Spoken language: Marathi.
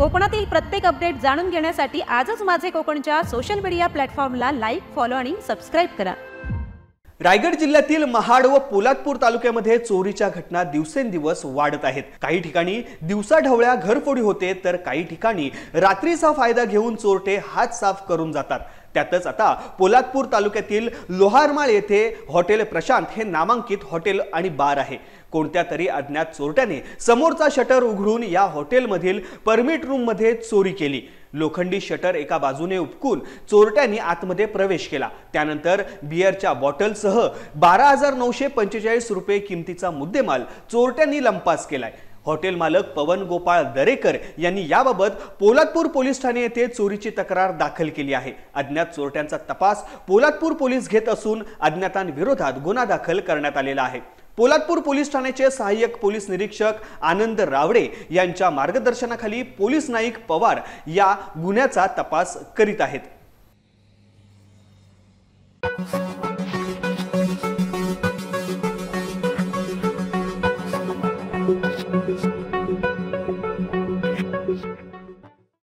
कोकणातील प्रत्येक अपडेट जाणून घेण्यासाठी आजच माझे कोकणच्या सोशल मीडिया प्लॅटफॉर्मला लाईक, फॉलो आणि सबस्क्राइब करा। रायगड जिल्ह्यातील महाड व पोलादपूर तालुक्यामध्ये चोरीच्या घटना दिवसेंदिवस वाढत आहेत। काही ठिकाणी दिवसाढवळ्या घरफोडी होते, तर काही ठिकाणी रात्रीचा फायदा घेऊन चोरटे हात साफ करून जातात। त्यातच आता पोलादपूर तालुक्यातील लोहारमाळ येथे हॉटेल प्रशांत हे नामांकित हॉटेल आणि बार आहे। कोणत्या तरी अज्ञात चोरट्याने समोरचा शटर उघडून या हॉटेलमधील परमिट रूम मध्ये चोरी केली। लोखंडी शटर एका बाजूने उपकून चोरट्यांनी आतमध्ये प्रवेश केला। त्यानंतर बियरच्या बॉटलसह 12,945 रुपये किमतीचा मुद्देमाल चोरट्यांनी लंपास केलाय। हॉटेल मालक पवन गोपाळ दरेकर यांनी याबाबत पोलादपूर पोलीस ठाणे येथे चोरीची तक्रार दाखल केली आहे। अज्ञात चोरट्यांचा तपास पोलादपूर पोलीस घेत असून अज्ञातांविरोधात गुन्हा दाखल करण्यात आलेला आहे। पोलादपूर पोलीस ठाण्याचे सहाय्यक पोलीस निरीक्षक आनंद रावडे यांच्या मार्गदर्शनाखाली पोलीस नाईक पवार या गुन्ह्याचा तपास करीत आहेत।